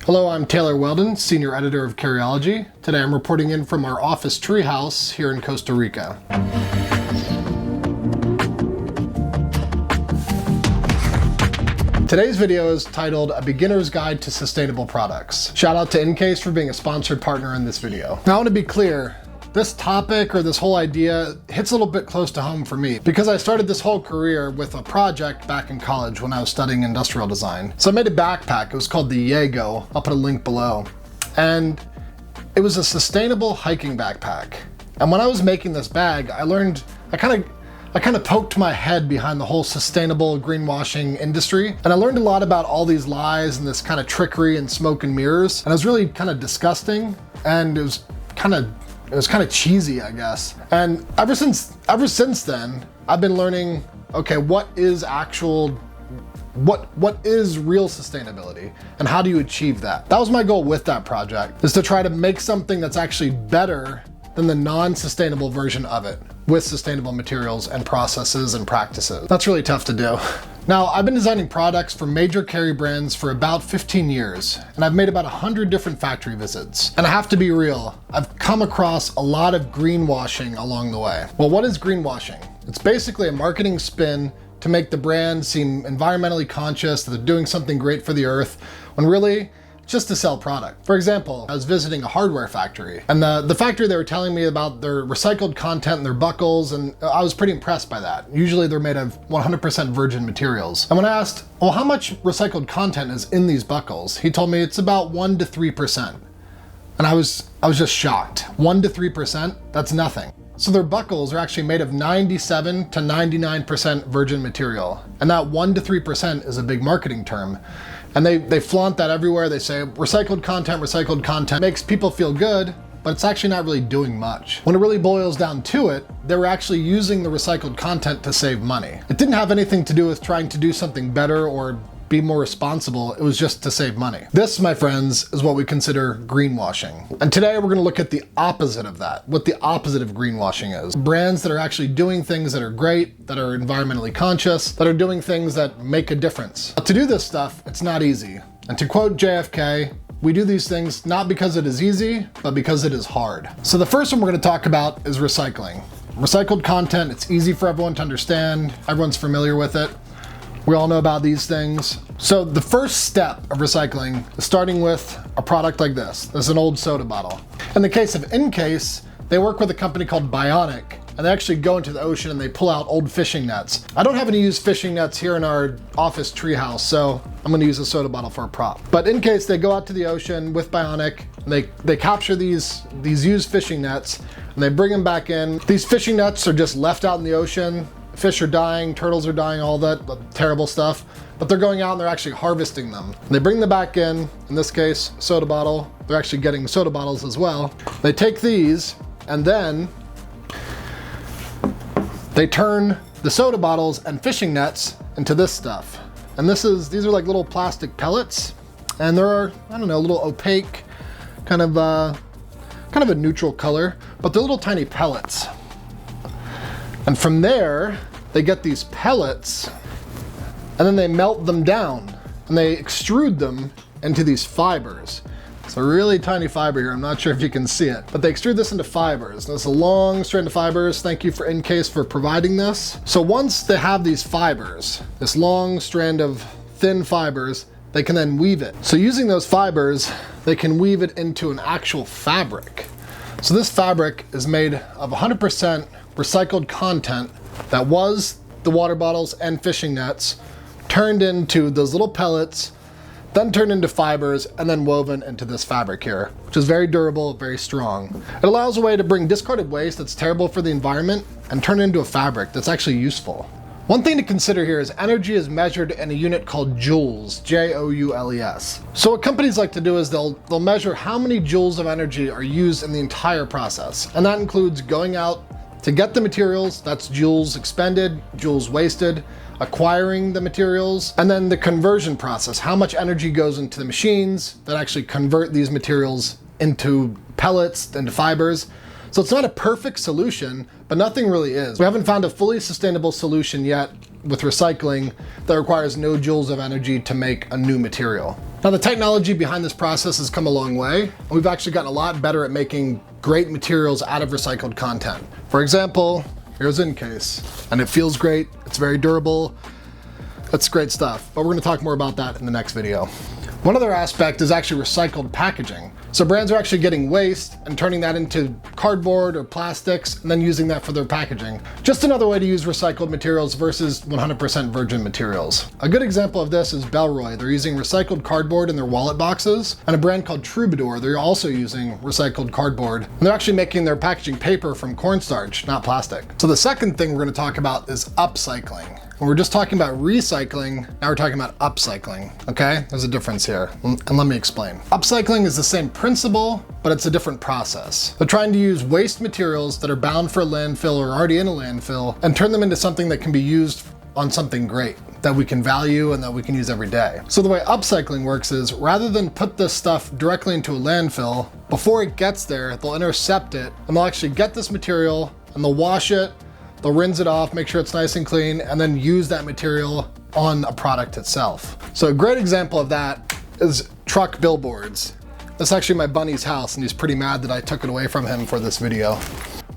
Hello, I'm Taylor Weldon, Senior Editor of Carryology. Today I'm reporting in from our office treehouse here in Costa Rica. Today's video is titled A Beginner's Guide to Sustainable Products. Shout out to Incase for being a sponsored partner in this video. Now I want to be clear, this topic or this whole idea hits a little bit close to home for me because I started this whole career with a project back in college when I was studying industrial design. So I made a backpack. It was called the Yago. I'll put a link below. And it was a sustainable hiking backpack. And when I was making this bag, I learned, I kind of poked my head behind the whole sustainable greenwashing industry. And I learned a lot about all these lies and this kind of trickery and smoke and mirrors. And it was really kind of disgusting. And it was kind of cheesy, I guess. And ever since then, I've been learning, okay, what is real sustainability and how do you achieve that? That was my goal with that project, is to try to make something that's actually better than the non-sustainable version of it with sustainable materials and processes and practices. That's really tough to do. Now, I've been designing products for major carry brands for about 15 years, and I've made about 100 different factory visits. And I have to be real, I've come across a lot of greenwashing along the way. Well, what is greenwashing? It's basically a marketing spin to make the brand seem environmentally conscious, that they're doing something great for the earth, when really, just to sell product. For example, I was visiting a hardware factory, and the factory, they were telling me about their recycled content and their buckles, and I was pretty impressed by that. Usually they're made of 100% virgin materials. And when I asked, well, how much recycled content is in these buckles? He told me it's about 1 to 3%. And I was just shocked. 1 to 3%? That's nothing. So their buckles are actually made of 97 to 99% virgin material. And that 1 to 3% is a big marketing term. And they flaunt that everywhere. They say recycled content makes people feel good, but it's actually not really doing much. When it really boils down to it, they were actually using the recycled content to save money. It didn't have anything to do with trying to do something better or be more responsible. It was just to save money. This, my friends, is what we consider greenwashing. And today we're gonna look at the opposite of that, what the opposite of greenwashing is. Brands that are actually doing things that are great, that are environmentally conscious, that are doing things that make a difference. To do this stuff, it's not easy. And to quote JFK, we do these things not because it is easy, but because it is hard. So the first one we're gonna talk about is recycling. Recycled content, it's easy for everyone to understand. Everyone's familiar with it. We all know about these things. So the first step of recycling is starting with a product like this. This is an old soda bottle. In the case of Incase, they work with a company called Bionic, and they actually go into the ocean and they pull out old fishing nets. I don't have any used fishing nets here in our office treehouse, so I'm gonna use a soda bottle for a prop. But Incase, they go out to the ocean with Bionic, and they capture these used fishing nets, and they bring them back in. These fishing nets are just left out in the ocean. Fish are dying, turtles are dying, all that terrible stuff. But they're going out and they're actually harvesting them. And they bring them back in this case, soda bottle. They're actually getting soda bottles as well. They take these and then they turn the soda bottles and fishing nets into this stuff. And these are like little plastic pellets. And they're, I don't know, a little opaque, kind of a neutral color, but they're little tiny pellets. And from there, they get these pellets and then they melt them down and they extrude them into these fibers. It's a really tiny fiber here. I'm not sure if you can see it, but they extrude this into fibers. This is a long strand of fibers. Thank you for Incase for providing this. So once they have these fibers, this long strand of thin fibers, they can then weave it. So using those fibers, they can weave it into an actual fabric. So this fabric is made of 100% recycled content that was the water bottles and fishing nets turned into those little pellets, then turned into fibers, and then woven into this fabric here, which is very durable, very strong. It allows a way to bring discarded waste that's terrible for the environment and turn it into a fabric that's actually useful. One thing to consider here is energy is measured in a unit called joules, J-O-U-L-E-S. So what companies like to do is they'll measure how many joules of energy are used in the entire process. And that includes going out to get the materials, that's joules expended, joules wasted, acquiring the materials, and then the conversion process, how much energy goes into the machines that actually convert these materials into pellets, into fibers. So it's not a perfect solution, but nothing really is. We haven't found a fully sustainable solution yet with recycling that requires no joules of energy to make a new material. Now, the technology behind this process has come a long way, and we've actually gotten a lot better at making great materials out of recycled content. For example, here's Encase, and it feels great, it's very durable, that's great stuff, but we're gonna talk more about that in the next video. One other aspect is actually recycled packaging. So brands are actually getting waste and turning that into cardboard or plastics and then using that for their packaging. Just another way to use recycled materials versus 100% virgin materials. A good example of this is Bellroy. They're using recycled cardboard in their wallet boxes, and a brand called Troubadour, they're also using recycled cardboard. And they're actually making their packaging paper from cornstarch, not plastic. So the second thing we're gonna talk about is upcycling. When we're just talking about recycling, now we're talking about upcycling, okay? There's a difference here, and let me explain. Upcycling is the same principle, but it's a different process. They're trying to use waste materials that are bound for a landfill or already in a landfill and turn them into something that can be used on something great, that we can value and that we can use every day. So the way upcycling works is, rather than put this stuff directly into a landfill, before it gets there, they'll intercept it, and they'll actually get this material, and they'll wash it, they'll rinse it off, make sure it's nice and clean, and then use that material on a product itself. So a great example of that is truck billboards. That's actually my bunny's house, and he's pretty mad that I took it away from him for this video.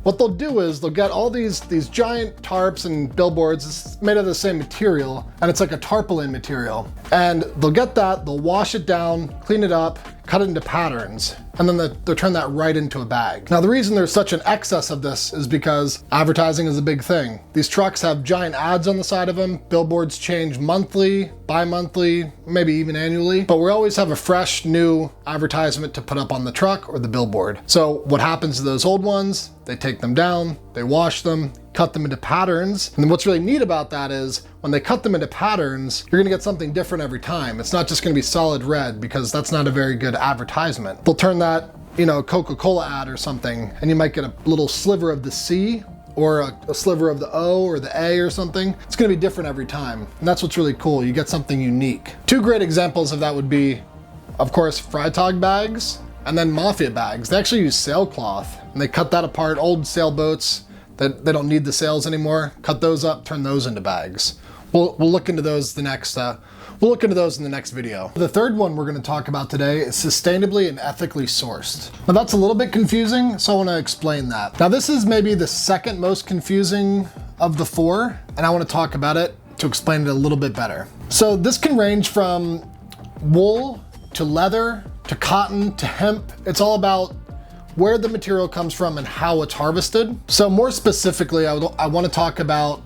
What they'll do is they'll get all these giant tarps and billboards. It's made of the same material, and it's like a tarpaulin material. And they'll get that, they'll wash it down, clean it up, cut it into patterns, and then they'll turn that right into a bag. Now, the reason there's such an excess of this is because advertising is a big thing. These trucks have giant ads on the side of them. Billboards change monthly, bi-monthly, maybe even annually, but we always have a fresh new advertisement to put up on the truck or the billboard. So what happens to those old ones? They take them down, they wash them, cut them into patterns. And then what's really neat about that is when they cut them into patterns, you're gonna get something different every time. It's not just gonna be solid red, because that's not a very good advertisement. They'll turn that, Coca-Cola ad or something, and you might get a little sliver of the C or a sliver of the O or the A or something. It's gonna be different every time. And that's what's really cool. You get something unique. Two great examples of that would be, of course, Freitag bags and then Mafia bags. They actually use sailcloth, and they cut that apart, old sailboats that they don't need the sails anymore, cut those up, turn those into bags. We'll look into those in the next video. The third one we're going to talk about today is sustainably and ethically sourced. Now that's a little bit confusing, so I want to explain that. Now this is maybe the second most confusing of the four, and I want to talk about it to explain it a little bit better. So this can range from wool to leather to cotton to hemp. It's all about where the material comes from and how it's harvested. So more specifically, I want to talk about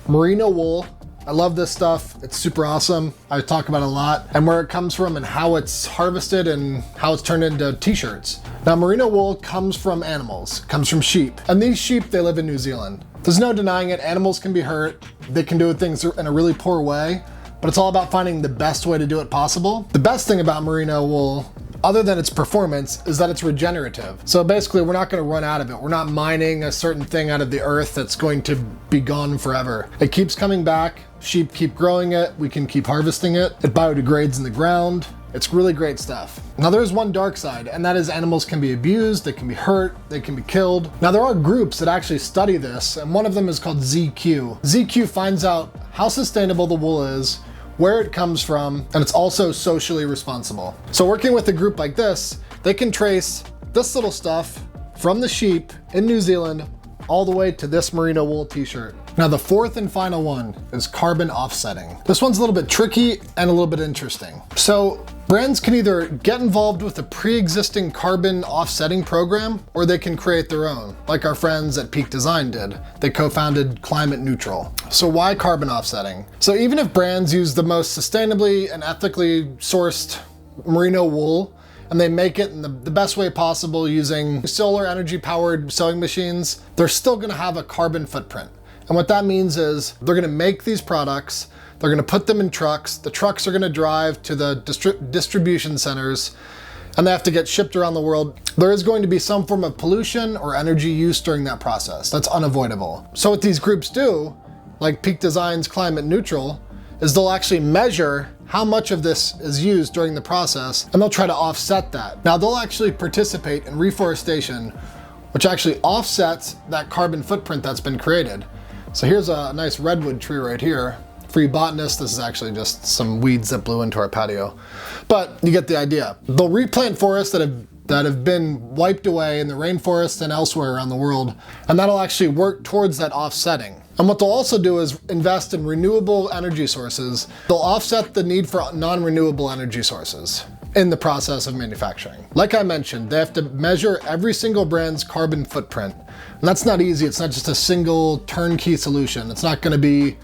merino wool. I love this stuff. It's super awesome. I talk about it a lot, and where it comes from and how it's harvested and how it's turned into t-shirts. Now, merino wool comes from animals, comes from sheep. And these sheep, they live in New Zealand. There's no denying it. Animals can be hurt. They can do things in a really poor way, but it's all about finding the best way to do it possible. The best thing about merino wool, other than its performance, is that it's regenerative. So basically, we're not gonna run out of it. We're not mining a certain thing out of the earth that's going to be gone forever. It keeps coming back. Sheep keep growing it. We can keep harvesting it. It biodegrades in the ground. It's really great stuff. Now there's one dark side, and that is animals can be abused, they can be hurt, they can be killed. Now there are groups that actually study this, and one of them is called ZQ. ZQ finds out how sustainable the wool is, where it comes from, and it's also socially responsible. So working with a group like this, they can trace this little stuff from the sheep in New Zealand all the way to this merino wool t-shirt. Now the fourth and final one is carbon offsetting. This one's a little bit tricky and a little bit interesting. So brands can either get involved with a pre-existing carbon offsetting program, or they can create their own, like our friends at Peak Design did. They co-founded Climate Neutral. So why carbon offsetting? So even if brands use the most sustainably and ethically sourced merino wool, and they make it in the best way possible using solar energy powered sewing machines, they're still gonna have a carbon footprint. And what that means is they're gonna make these products, they're gonna put them in trucks, the trucks are gonna drive to the distribution centers, and they have to get shipped around the world. There is going to be some form of pollution or energy use during that process. That's unavoidable. So what these groups do, like Peak Design's Climate Neutral, is they'll actually measure how much of this is used during the process, and they'll try to offset that. Now they'll actually participate in reforestation, which actually offsets that carbon footprint that's been created. So here's a nice redwood tree right here. For you botanists, this is actually just some weeds that blew into our patio. But you get the idea. They'll replant forests that have been wiped away in the rainforests and elsewhere around the world, and that'll actually work towards that offsetting. And what they'll also do is invest in renewable energy sources. They'll offset the need for non-renewable energy sources in the process of manufacturing. Like I mentioned, they have to measure every single brand's carbon footprint. And that's not easy. It's not just a single turnkey solution. It's not gonna be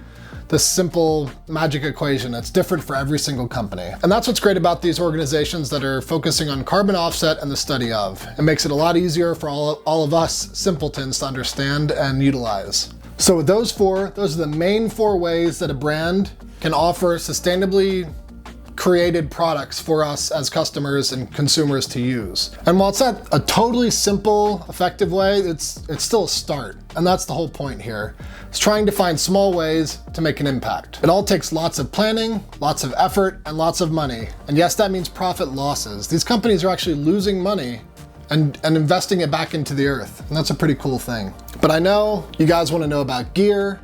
the simple magic equation. It's different for every single company. And that's what's great about these organizations that are focusing on carbon offset and the study of. It makes it a lot easier for all of us simpletons to understand and utilize. So with those are the main 4 ways that a brand can offer sustainably created products for us as customers and consumers to use. And while it's not a totally simple, effective way, it's still a start. And that's the whole point here. It's trying to find small ways to make an impact. It all takes lots of planning, lots of effort, and lots of money. And yes, that means profit losses. These companies are actually losing money and investing it back into the earth. And that's a pretty cool thing. But I know you guys want to know about gear.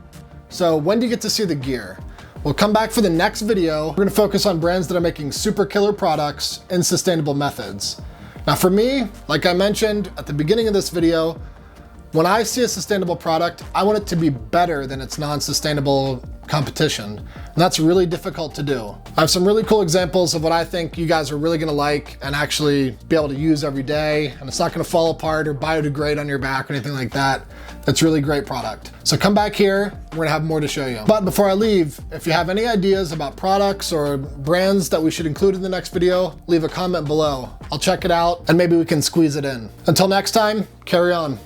So when do you get to see the gear? We'll come back for the next video. We're gonna focus on brands that are making super killer products in sustainable methods. Now for me, like I mentioned at the beginning of this video, when I see a sustainable product, I want it to be better than its non-sustainable competition. And that's really difficult to do. I have some really cool examples of what I think you guys are really gonna like and actually be able to use every day. And it's not gonna fall apart or biodegrade on your back or anything like that. It's really great product. So come back here, we're gonna have more to show you. But before I leave, if you have any ideas about products or brands that we should include in the next video, leave a comment below. I'll check it out and maybe we can squeeze it in. Until next time, carry on.